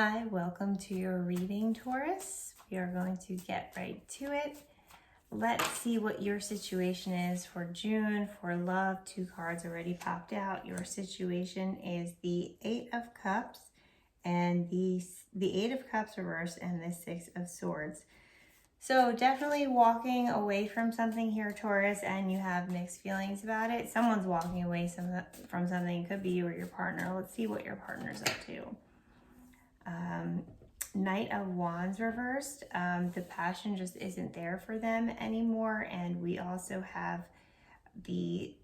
Hi, welcome to your reading, Taurus. We are going to get right to it. Let's see what your situation is for June. For love, 2 cards already popped out. Your situation is the 8 of Cups and the 8 of Cups reversed and the 6 of Swords. So definitely walking away from something here, Taurus, and you have mixed feelings about it. Someone's walking away from something. It could be you or your partner. Let's see what your partner's up to. Knight of Wands reversed. The passion just isn't there for them anymore. And we also have the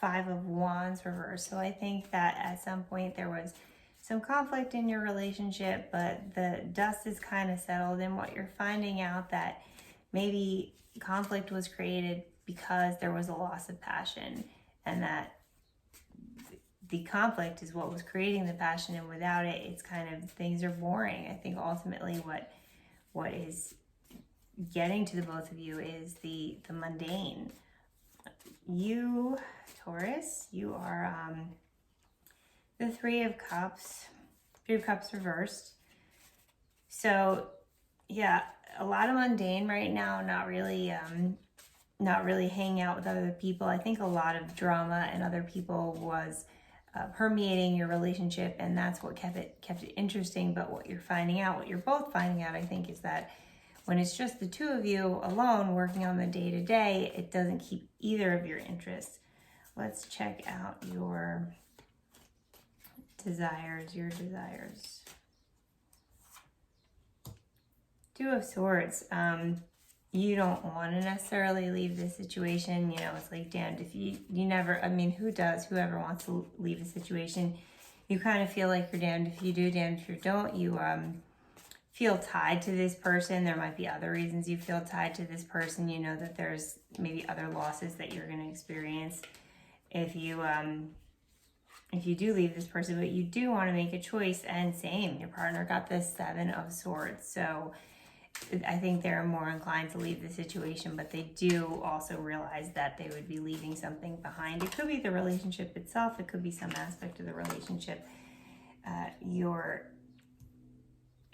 5 of Wands reversed. So I think that at some point there was some conflict in your relationship, but the dust is kind of settled, and what you're finding out that maybe conflict was created because there was a loss of passion, and that the conflict is what was creating the passion, and without it, it's kind of, things are boring. I think ultimately what is getting to the both of you is the mundane. You, Taurus, you are the 3 of Cups reversed. So yeah, a lot of mundane right now, not really hanging out with other people. I think a lot of drama and other people was permeating your relationship, and that's what kept it interesting. But what you're both finding out, I think, is that when it's just the 2 of you alone working on the day-to-day, it doesn't keep either of your interests. Let's check out your desires. 2 of Swords. You don't want to necessarily leave this situation. You know, it's like, damned if you never, I mean, whoever wants to leave a situation, you kind of feel like you're damned if you do, damned if you don't. You feel tied to this person. There might be other reasons you feel tied to this person. You know that there's maybe other losses that you're going to experience if you do leave this person, but you do want to make a choice. And same, your partner got this 7 of Swords. So I think they're more inclined to leave the situation, but they do also realize that they would be leaving something behind. It could be the relationship itself. It could be some aspect of the relationship. Your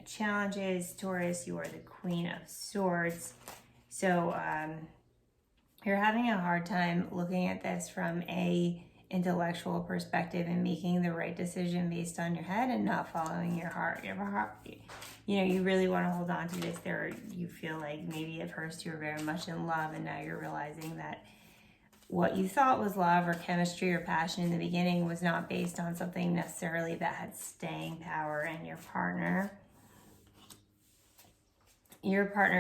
challenges, Taurus, you are the Queen of Swords. So you're having a hard time looking at this from a intellectual perspective and making the right decision based on your head and not following your heart. You know, you really want to hold on to this. You feel like maybe at first you were very much in love, and now you're realizing that what you thought was love or chemistry or passion in the beginning was not based on something necessarily that had staying power. And your partner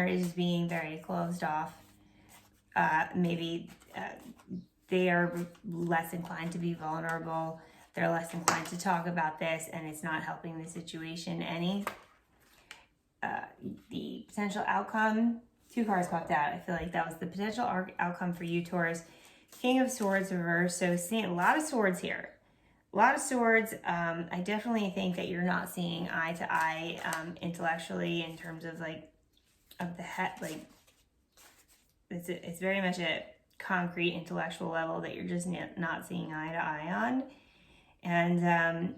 is being very closed off. Maybe they are less inclined to be vulnerable. They're less inclined to talk about this, and it's not helping the situation any. The potential outcome, 2 cards popped out. I feel like that was the potential outcome for you, Taurus. King of Swords reversed. So seeing a lot of swords here. A lot of swords. I definitely think that you're not seeing eye to eye intellectually in terms of of the head. Like it's very much a concrete intellectual level that you're just not seeing eye to eye on. And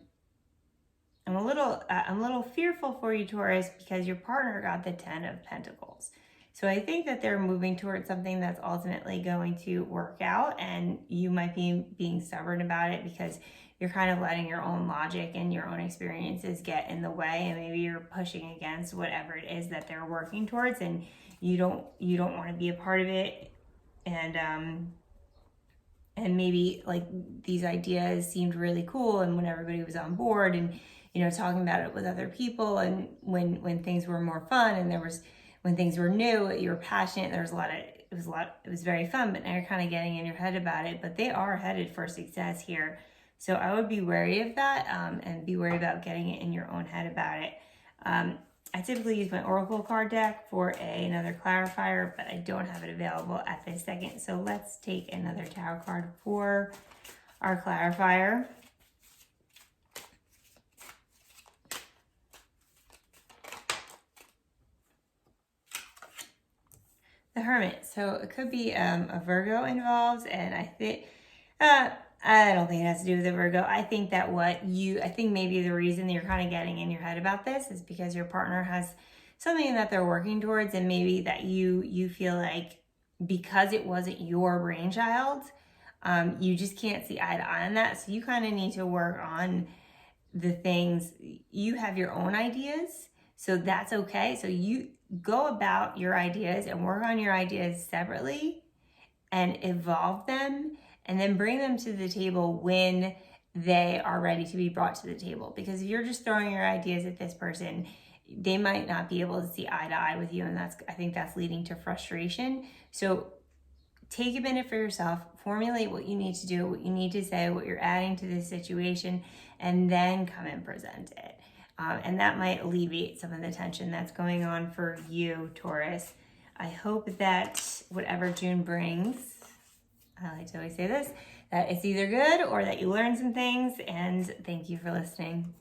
I'm a little fearful for you, Taurus, because your partner got the 10 of Pentacles. So I think that they're moving towards something that's ultimately going to work out, and you might be being stubborn about it because you're kind of letting your own logic and your own experiences get in the way, and maybe you're pushing against whatever it is that they're working towards, and you don't want to be a part of it. And maybe like these ideas seemed really cool, and when everybody was on board and talking about it with other people, and when things were more fun, and when things were new, you were passionate, it was very fun, but now you're kind of getting in your head about it. But they are headed for success here. So I would be wary of that, and be wary about getting it in your own head about it. I typically use my Oracle card deck for another clarifier, but I don't have it available at this second. So let's take another tarot card for our clarifier. The Hermit. So it could be a Virgo involved, and I think I don't think it has to do with the Virgo. I think that I think maybe the reason that you're kind of getting in your head about this is because your partner has something that they're working towards, and maybe that you feel like because it wasn't your brainchild, you just can't see eye to eye on that. So you kind of need to work on the things. You have your own ideas, so that's okay. So you go about your ideas and work on your ideas separately and evolve them, and then bring them to the table when they are ready to be brought to the table. Because if you're just throwing your ideas at this person, they might not be able to see eye to eye with you, and I think that's leading to frustration. So take a minute for yourself, formulate what you need to do, what you need to say, what you're adding to this situation, and then come and present it. And that might alleviate some of the tension that's going on for you, Taurus. I hope that whatever June brings, I like to always say this, that it's either good or that you learn some things, and thank you for listening.